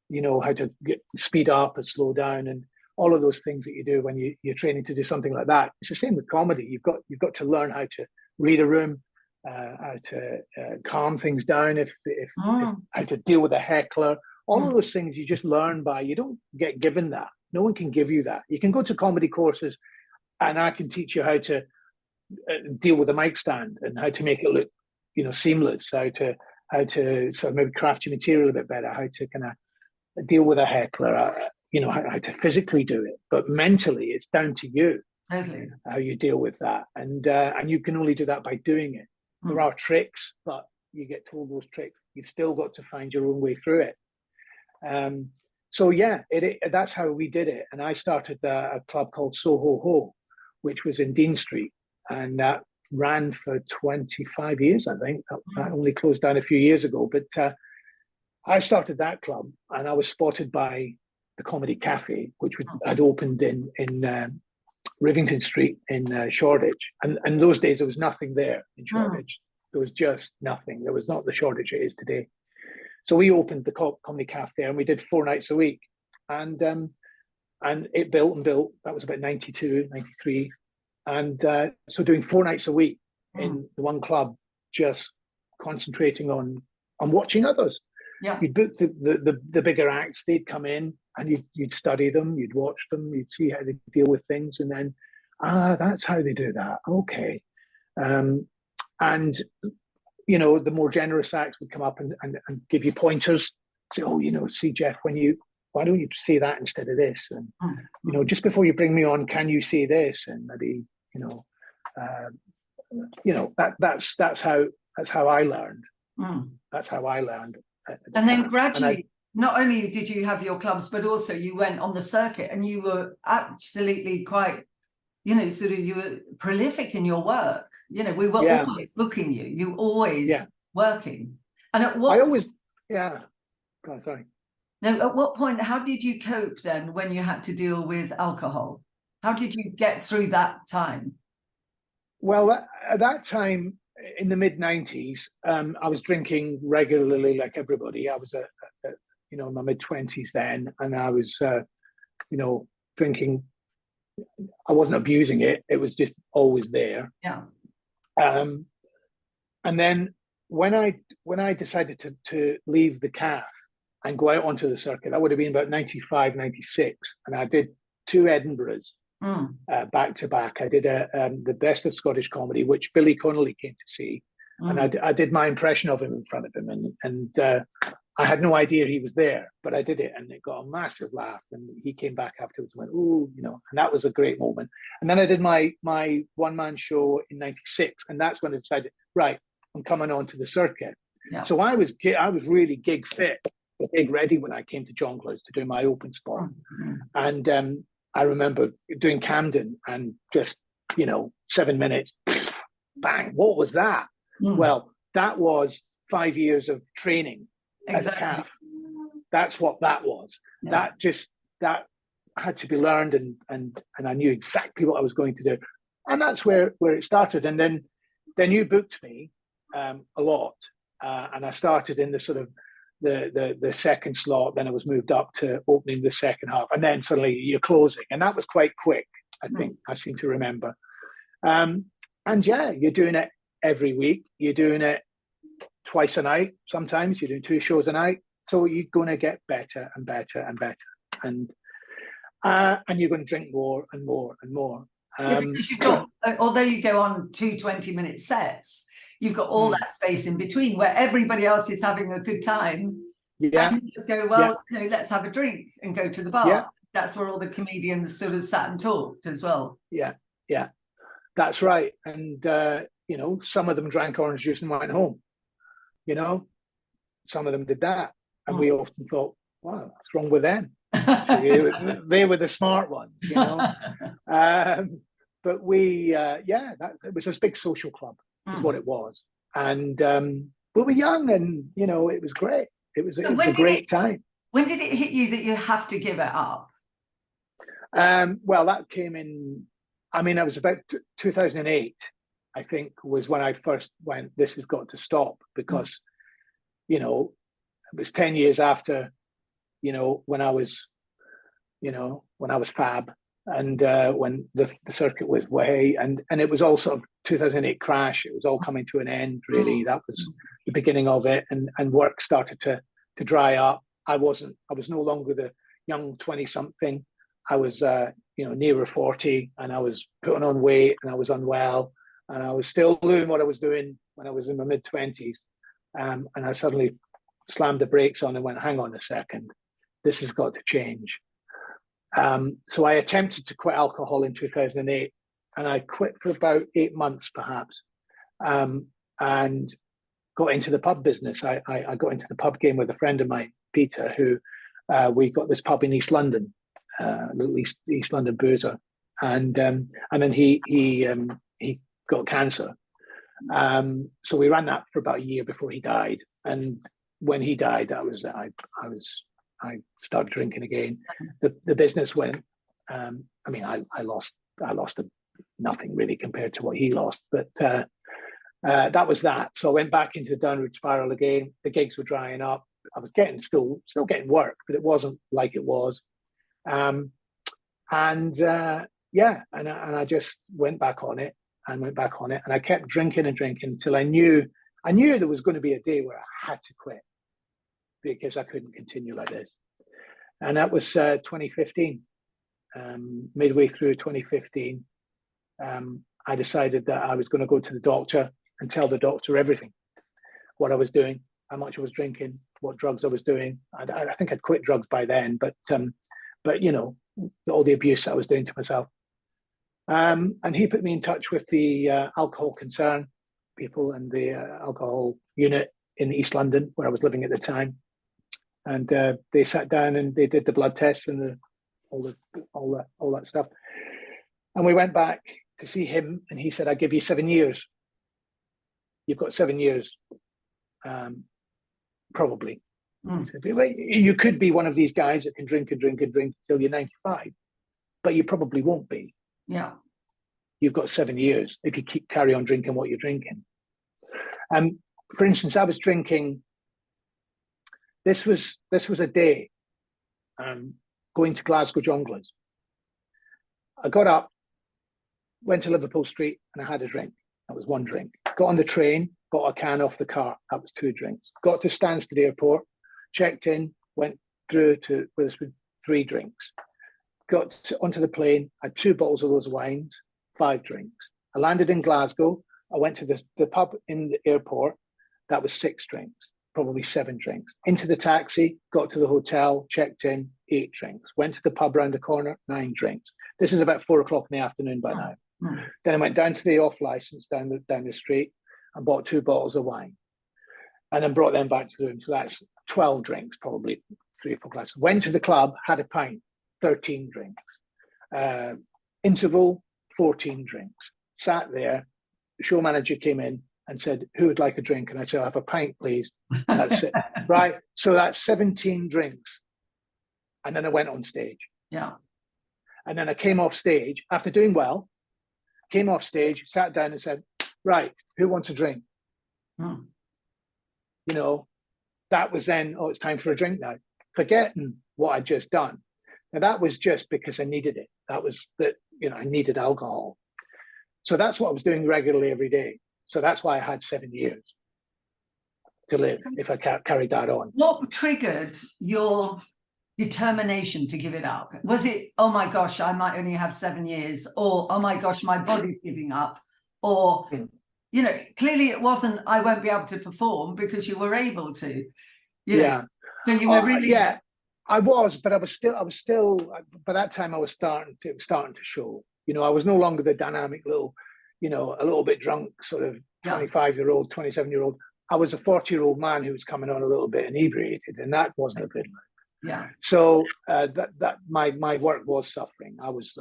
you know, how to speed up and slow down, and all of those things that you do when you're training to do something like that. It's the same with comedy. You've got to learn how to read a room, how to calm things down, if how to deal with a heckler. All of those things you just learn by. You don't get given that. No one can give you that. You can go to comedy courses, and I can teach you how to deal with a mic stand and how to make it look, you know, seamless. How to sort of maybe craft your material a bit better. How to kind of deal with a heckler. You know, how to physically do it, but mentally, it's down to you. Totally. How you deal with that, and you can only do that by doing it. There are tricks, but you get told those tricks. You've still got to find your own way through it. So yeah, that's how we did it. And I started a club called Soho Ho, which was in Dean Street, and that ran for 25 years, I think. That only closed down a few years ago. But I started that club, and I was spotted by the Comedy Cafe, which had opened in Rivington Street in Shoreditch. And in those days, there was nothing there in Shoreditch. There was just nothing. There was not the Shoreditch it is today. So we opened the Comedy Cafe there, and we did 4 nights a week. And it built and built. That was about 92, 93. And so doing 4 nights a week in the one club, just concentrating on watching others. Yeah. You'd book the bigger acts, they'd come in, and you'd study them, you'd watch them, you'd see how they deal with things, and then, that's how they do that. Okay. And, you know, the more generous acts would come up and give you pointers, say, oh, you know, see, Geoff, why don't you say that instead of this? And, you know, just before you bring me on, can you say this? And maybe, that's how I learned. That's how I learned. And then gradually, not only did you have your clubs, but also you went on the circuit, and you were absolutely quite, you know, sort of, you were prolific in your work. You know, we were always booking you. You were always working. And at what? Sorry. No, at what point? How did you cope then when you had to deal with alcohol? How did you get through that time? Well, at that time, in the mid-90s, I was drinking regularly like everybody. I was, in my mid-20s then, and I was, drinking I wasn't abusing it. It was just always there. Yeah. And then when I decided to leave the calf and go out onto the circuit, that would have been about 95, 96. And I did 2 Edinburghs back to back. I did the Best of Scottish Comedy, which Billy Connolly came to see. And I did my impression of him in front of him. And I had no idea he was there, but I did it, and it got a massive laugh. And he came back afterwards and went, "Oh, you know," and that was a great moment. And then I did my one-man show in 96, and that's when I decided, right, I'm coming on to the circuit. Yeah. So I was really gig fit, gig ready when I came to Jongleurs to do my open spot. And I remember doing Camden and just, 7 minutes, bang, what was that? Well, that was 5 years of training. Exactly. That's what that was. Yeah. That had to be learned, and I knew exactly what I was going to do. And that's where it started. And then you booked me a lot. And I started in the sort of the second slot, then I was moved up to opening the second half, and then suddenly you're closing. And that was quite quick, I think. I seem to remember. And yeah, you're doing it every week. You're doing it twice a night. Sometimes you're doing 2 shows a night. So you're going to get better and better and better. And you're going to drink more and more and more. Because you've got, although you go on 2 20-minute sets, you've got all that space in between where everybody else is having a good time. Yeah. And you just go, well, let's have a drink and go to the bar. Yeah. That's where all the comedians sort of sat and talked as well. Yeah, yeah, that's right. And, some of them drank orange juice and went home. Some of them did that. And we often thought, wow, what's wrong with them? They were the smart ones, but we, it was a big social club, is what it was. And we were young, and, it was great. It was a great time. When did it hit you that you have to give it up? Well, that came in, it was about 2008, I think, was when I first went, this has got to stop, because, it was 10 years after, when I was fab, and when the circuit was way, and it was all sort of 2008 crash. It was all coming to an end, really. That was the beginning of it, and work started to dry up. I was no longer the young 20-something. I was, nearer 40, and I was putting on weight, and I was unwell, and I was still doing what I was doing when I was in my mid-20s. And I suddenly slammed the brakes on and went, hang on a second, this has got to change. So I attempted to quit alcohol in 2008, and I quit for about 8 months, perhaps, and got into the pub business. I got into the pub game with a friend of mine, Peter, who we got this pub in East London, Little East London Boozer, and then he got cancer. So we ran that for about a year before he died, and when he died, I started drinking again. The business went. I lost nothing really compared to what he lost, but that was that. So I went back into the downward spiral again. The gigs were drying up. I was still getting work, but it wasn't like it was. And I just went back on it, and I kept drinking and drinking until I knew there was going to be a day where I had to quit, because I couldn't continue like this. And that was 2015. Midway through 2015, I decided that I was going to go to the doctor and tell the doctor everything, what I was doing, how much I was drinking, what drugs I was doing. I think I'd quit drugs by then, but all the abuse I was doing to myself. And he put me in touch with the alcohol concern people and the alcohol unit in East London, where I was living at the time. And they sat down and they did the blood tests and all that stuff. And we went back to see him, and he said, "I give you 7 years. You've got 7 years, probably." He said, "Well, you could be one of these guys that can drink and drink and drink till you're 95, but you probably won't be. Yeah, you've got 7 years if you carry on drinking what you're drinking." For instance, I was drinking. This was a day going to Glasgow Jongleurs. I got up, went to Liverpool Street, and I had a drink. That was one drink. Got on the train, bought a can off the cart. That was two drinks. Got to Stansted Airport, checked in, went through to Witherspoon, three drinks. Onto the plane, had two bottles of those wines, five drinks. I landed in Glasgow. I went to the pub in the airport. That was six drinks, probably seven drinks. Into the taxi, got to the hotel, checked in, eight drinks. Went to the pub around the corner, nine drinks. This is about 4 o'clock in the afternoon by now. Then I went down to the off license down the street and bought two bottles of wine, and then brought them back to the room. So that's 12 drinks, probably 3 or 4 glasses. Went to the club, had a pint, 13 drinks. Interval, 14 drinks. Sat there. The show manager came in and said, "Who would like a drink?" And I said, "I'll have a pint, please." That's it. Right. So that's 17 drinks. And then I went on stage. Yeah. And then I came off stage after doing well. Came off stage, sat down and said, "Right, who wants a drink?" You know, that was then, oh, it's time for a drink now. Forgetting what I'd just done. And that was just because I needed it. That was that, I needed alcohol. So that's what I was doing regularly every day. So that's why I had 7 years to live if I carried that on. What triggered your determination to give it up? Was it, oh my gosh, I might only have 7 years, or oh my gosh, my body's giving up, or clearly it wasn't, I won't be able to perform, because you were able to, so you were really I was, but I was still by that time I was starting to show. I was no longer the dynamic little, a little bit drunk sort of 25-year-old, 27-year-old. I was a 40-year-old man who was coming on a little bit inebriated, and that wasn't a good look. Yeah. So that my work was suffering. I was,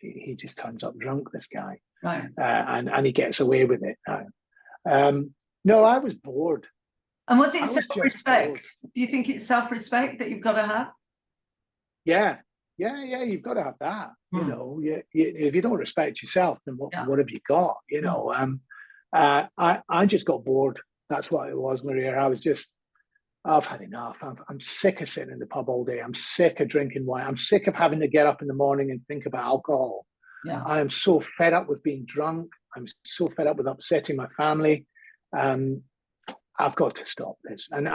he just turns up drunk, this guy, right? And he gets away with it now. No, I was bored. And was it self-respect? Do you think it's self-respect that you've got to have? Yeah. You've got to have that. If you don't respect yourself, then what have you got? I just got bored. That's what it was, Maria. I've had enough. I'm sick of sitting in the pub all day. I'm sick of drinking wine. I'm sick of having to get up in the morning and think about alcohol. Yeah. I am so fed up with being drunk. I'm so fed up with upsetting my family. I've got to stop this. And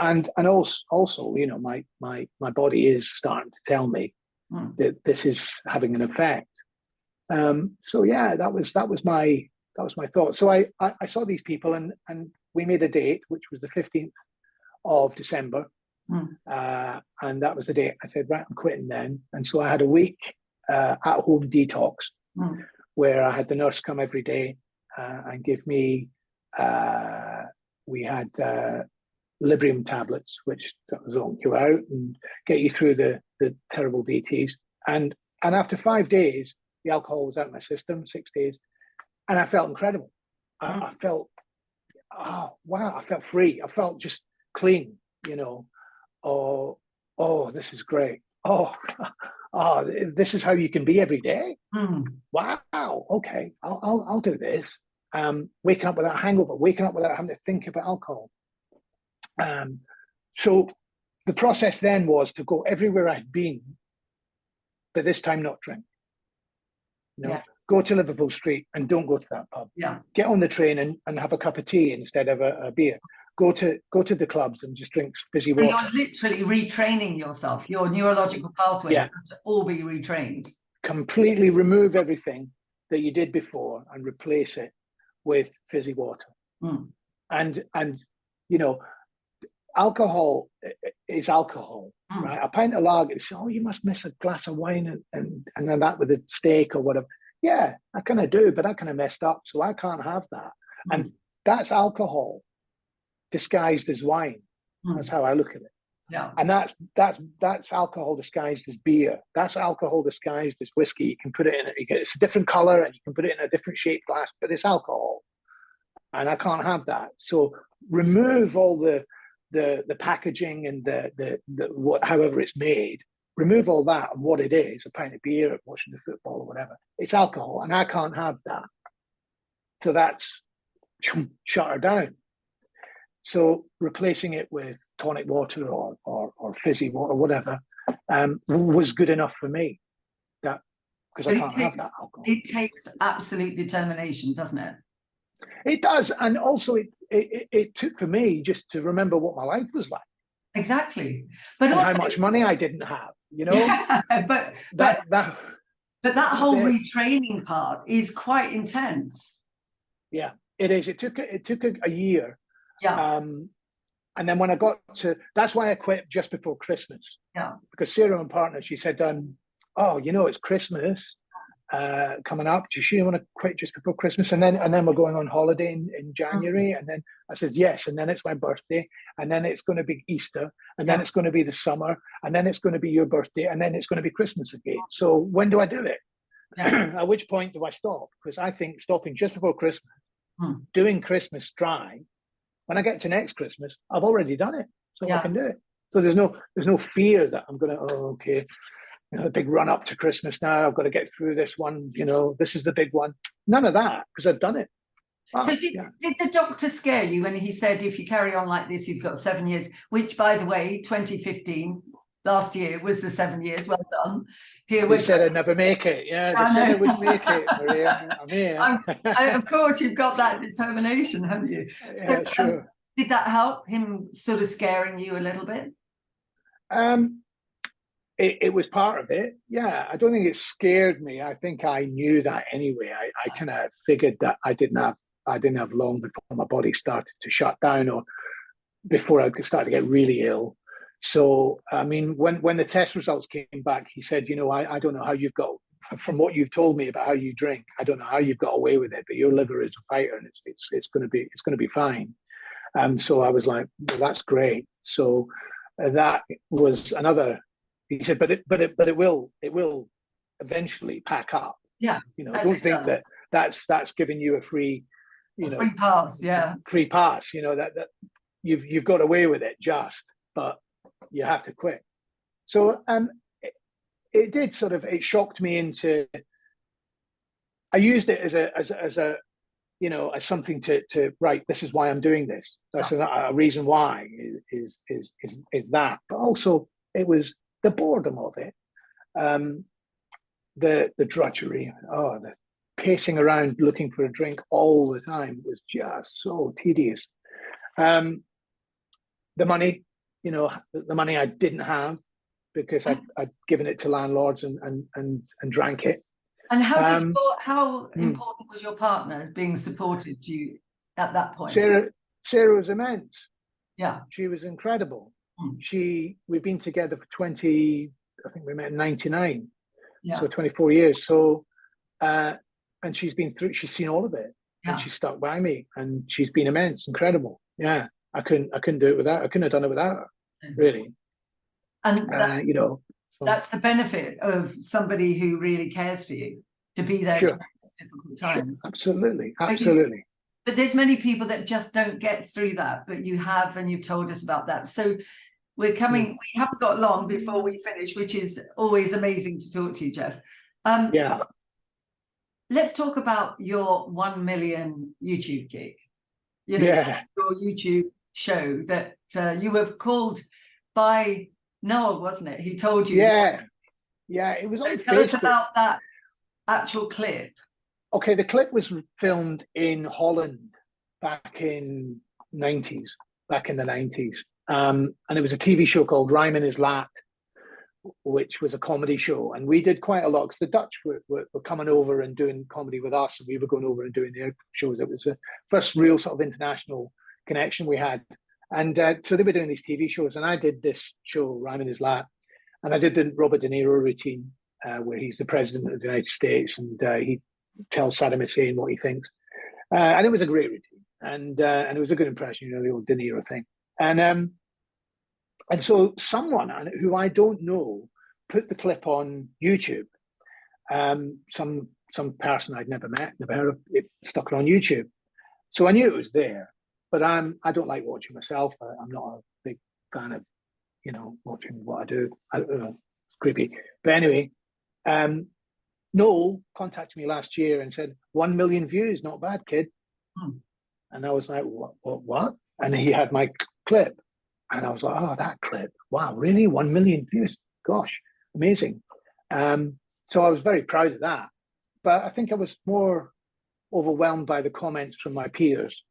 also, my body is starting to tell me that this is having an effect. So yeah, that was my thought. So I saw these people and we made a date, which was the 15th of December. And that was the day I said, right, I'm quitting then. And so I had a week at home detox where I had the nurse come every day and give me, we had Librium tablets, which zonk you out and get you through the terrible DTs. And after 5 days, the alcohol was out of my system, 6 days, and I felt incredible. I felt, oh, wow, I felt free. I felt just clean, oh, this is great. Oh, this is how you can be every day. Wow, okay, I'll do this. Waking up without a hangover, waking up without having to think about alcohol. So the process then was to go everywhere I'd been, but this time not drink. Go to Liverpool Street and don't go to that pub. Yeah. Get on the train and have a cup of tea instead of a beer. Go to the clubs and just drink fizzy water. So you're literally retraining yourself. Your neurological pathways have to all be retrained. Completely remove everything that you did before and replace it with fizzy water. And alcohol is alcohol, right? A pint of lager, you say, oh, you must miss a glass of wine and then that with a steak or whatever. Yeah, I kind of do, but I kind of messed up, so I can't have that. And that's alcohol disguised as wine. That's how I look at it. Yeah. And that's alcohol disguised as beer. That's alcohol disguised as whiskey. You can put it in it's a different color and you can put it in a different shaped glass, but it's alcohol. And I can't have that. So remove all the packaging and the however it's made. Remove all that and what it is, a pint of beer, watching the football or whatever. It's alcohol, and I can't have that. So that's shut her down. So replacing it with tonic water or fizzy water, whatever, was good enough for me. That because I can't have that alcohol. It takes absolute determination, doesn't it? It does, and also it took for me just to remember what my life was like. Exactly, but and also how much money I didn't have, you know. yeah, but that whole it. retraining part is quite intense. Yeah, it is. It took a year. Yeah. And then when I got to, that's why I quit just before Christmas. Yeah. Because Sarah, my partner, she said, "Oh, you know, it's Christmas coming up. Do you sure you want to quit just before Christmas?" And then we're going on holiday in January. And then I said yes. And then it's my birthday. And then it's going to be Easter. And then it's going to be the summer. And then it's going to be your birthday. And then it's going to be Christmas again. So when do I do it? Yeah. At which point do I stop? Because I think stopping just before Christmas, doing Christmas dry, when I get to next Christmas, I've already done it, so I can do it. So there's no fear that I'm going to, okay, you know, the big run up to Christmas now, I've got to get through this one, you know, this is the big one. None of that, because I've done it. So did the doctor scare you when he said, if you carry on like this, you've got 7 years, which, by the way, 2015, last year, was the 7 years. Well done. Here they said I'd never make it. Yeah, they said I wouldn't make it, Maria. I'm here. Of course, you've got that determination, haven't you? Yeah, so, sure. Did that help, him sort of scaring you a little bit? It was part of it. Yeah, I don't think it scared me. I think I knew that anyway. I kind of figured that I didn't have long before my body started to shut down, or before I started to get really ill. So, I mean, when the test results came back, he said, you know, I don't know how you've got, from what you've told me about how you drink, I don't know how you've got away with it, but your liver is a fighter, and it's going to be fine. So I was like, well, that's great. So that was another. He said, but it will eventually pack up. Yeah, you know, don't think that's giving you a free, free pass. Yeah, free pass. You know that you've got away with it just, but you have to quit. So it did sort of, it shocked me into, I used it as a you know, as something to right, this is why I'm doing this. That's a reason why is that. But also it was the boredom of it, the drudgery, the pacing around looking for a drink all the time was just so tedious. The money, you know, the money I didn't have because I'd given it to landlords and drank it. And how important was your partner being supportive to you at that point? Sarah was immense. Yeah, she was incredible. We've been together for 20. I think we met in 99. Yeah. So 24 years. So, and she's seen all of it, and she's stuck by me, and she's been immense, incredible. Yeah, I couldn't do it without. I couldn't have done it without her, really. And you know. That's the benefit of somebody who really cares for you, to be there during those difficult times. Sure. Absolutely. But there's many people that just don't get through that, but you have, and you've told us about that. So we haven't got long before we finish, which is always amazing to talk to you, Geoff. Let's talk about your 1 million YouTube gig. You know, your YouTube show that you were called by Noel, wasn't it? He told you. Yeah, it was. So tell us about that actual clip. Okay, the clip was filmed in Holland back in the 90s. And it was a TV show called Rijmen is Laat, which was a comedy show. And we did quite a lot because the Dutch were coming over and doing comedy with us, and we were going over and doing their shows. It was the first real sort of international connection we had. And so they were doing these TV shows, and I did this show, Rijmen is Laat, and I did the Robert De Niro routine, where he's the president of the United States, and he tells Saddam Hussein what he thinks. And it was a great routine, and it was a good impression, you know, the old De Niro thing. And so someone who I don't know put the clip on YouTube. Some person I'd never met, never heard of, it stuck it on YouTube. So I knew it was there. But I don't like watching myself. I'm not a big fan of, you know, watching what I do. I don't know, it's creepy. But anyway, Noel contacted me last year and said, 1 million views, not bad, kid. And I was like, what? And he had my clip. And I was like, oh, that clip. Wow, really? 1 million views? Gosh, amazing. So I was very proud of that. But I think I was more overwhelmed by the comments from my peers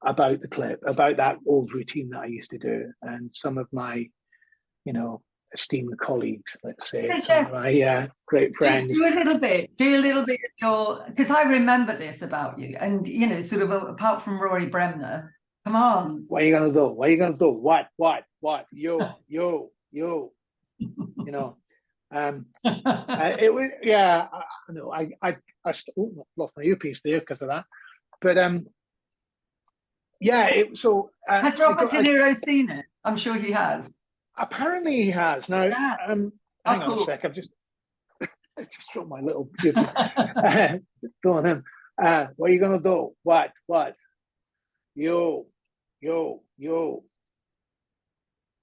about the clip, about that old routine that I used to do, and some of my, you know, esteemed colleagues, let's say, Hey, some Geoff, of my great friends. do a little bit of your, because I remember this about you, and you know, sort of apart from Rory Bremner, come on. What are you gonna do? What are you gonna do? What? Yo. You know. It was, yeah. I know. I lost my earpiece there because of that. But yeah. Has Robert De Niro seen it? I'm sure he has. Apparently he has. Now, Yeah. hang on a sec. I just dropped my little earpiece. Go on him. What are you gonna do? What? Yo.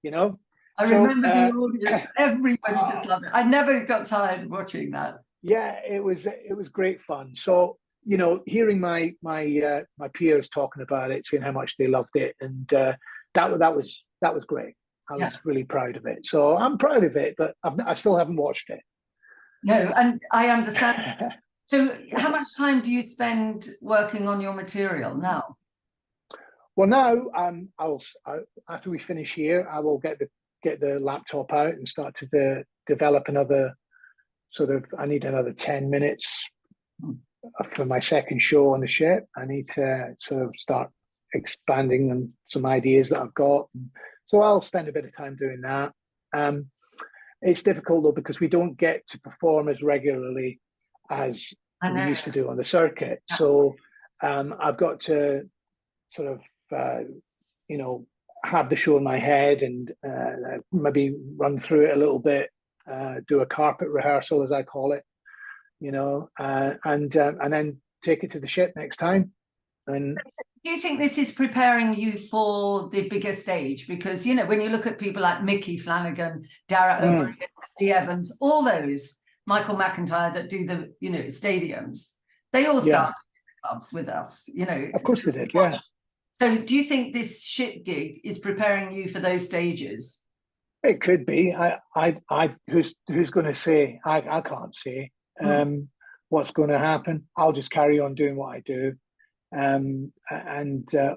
You know. I remember the audience. Everybody just loved it. I never got tired of watching that. Yeah, it was great fun. So, you know, hearing my peers talking about it, saying how much they loved it, and that was great. I was really proud of it. So I'm proud of it, but I still haven't watched it. No, and I understand. So how much time do you spend working on your material now? Well, now I'll after we finish here, I will get the laptop out and start to develop another sort of. I need another 10 minutes for my second show on the ship. I need to sort of start expanding on some ideas that I've got. So I'll spend a bit of time doing that. It's difficult though because we don't get to perform as regularly as we used to do on the circuit. Yeah. So I've got to sort of you know, have the show in my head and maybe run through it a little bit, do a carpet rehearsal as I call it, you know, and then take it to the ship next time. And do you think this is preparing you for the bigger stage? Because, you know, when you look at people like Mickey Flanagan, Dara O'Brien, Lee Evans, all those, Michael McIntyre that do the, you know, stadiums, they all started clubs with us, you know. Of course they did, yeah. So do you think this ship gig is preparing you for those stages? It could be. Who's going to say? I can't say what's going to happen. I'll just carry on doing what I do. And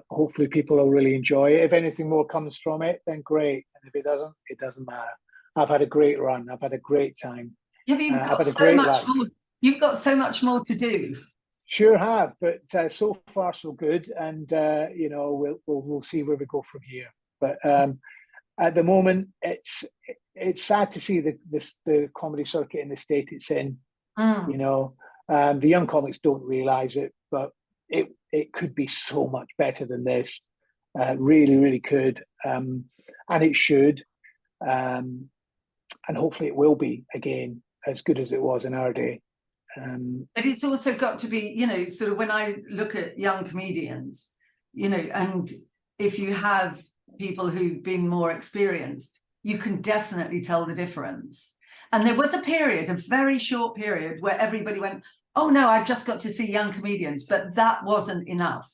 hopefully people will really enjoy it. If anything more comes from it, then great. And if it doesn't, it doesn't matter. I've had a great run. I've had a great time. Yeah, but you've got so much more. You've got so much more to do. Sure have, but so far so good. And you know, we'll see where we go from here. But at the moment, it's sad to see the comedy circuit in the state it's in. You know, the young comics don't realize it, but it could be so much better than this. Really, really could, and it should, and hopefully it will be again as good as it was in our day. But it's also got to be, you know, sort of when I look at young comedians, you know, and if you have people who've been more experienced, you can definitely tell the difference. And there was a period, a very short period, where everybody went, oh no, I've just got to see young comedians, but that wasn't enough.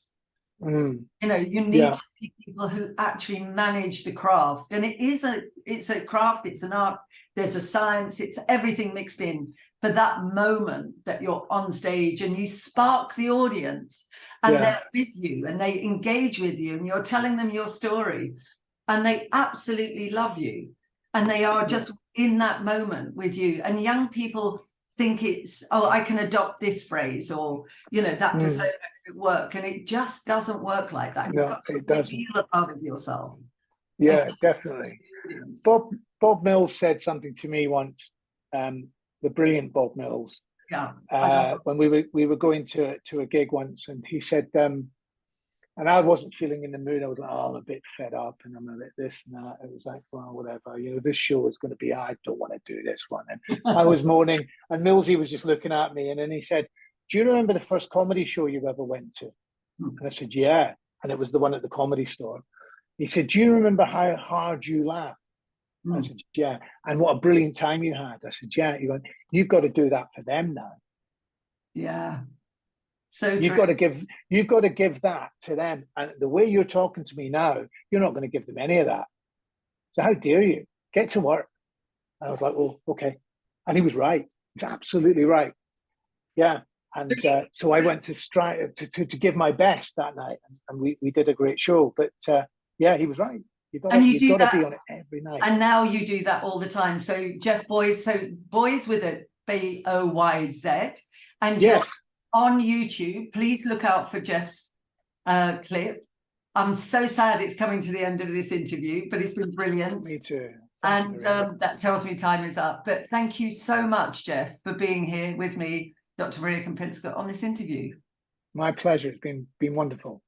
You know, you need to see people who actually manage the craft. And it's a craft, it's an art, there's a science, it's everything mixed in for that moment that you're on stage and you spark the audience and they're with you and they engage with you and you're telling them your story and they absolutely love you and they are just in that moment with you. And young people think it's, oh, I can adopt this phrase or, you know, that persona could work. And it just doesn't work like that. You've got to feel a part of yourself. Yeah, definitely. Bob Mills said something to me once, the brilliant Bob Mills. Yeah. When we were going to a gig once, and he said, and I wasn't feeling in the mood. I was like, oh, I'm a bit fed up, and I'm a bit this and that. It was like, well, whatever. You know, this show is going to be. I don't want to do this one. And I was moaning, and Millsy was just looking at me, and then he said, "Do you remember the first comedy show you ever went to?" And I said, "Yeah," and it was the one at the Comedy Store. He said, "Do you remember how hard you laughed?" I said, "Yeah." "And what a brilliant time you had." I said, "Yeah." He went, "You've got to do that for them now." Yeah. So you've got to give that to them. And the way you're talking to me now, you're not going to give them any of that. So how dare you? Get to work. And I was like, well, okay. And he was right. He was absolutely right. Yeah. And so I went to strive to give my best that night, and we did a great show. But yeah, he was right. You've got to be on it every night. And now you do that all the time. So Geoff Boyz, so Boyz with a Boyz, and yes, on YouTube. Please look out for Geoff's clip. I'm so sad it's coming to the end of this interview, but it's been brilliant. Me too. And that tells me time is up. But thank you so much, Geoff, for being here with me, Dr. Maria Kempinska, on this interview. My pleasure. It's been wonderful.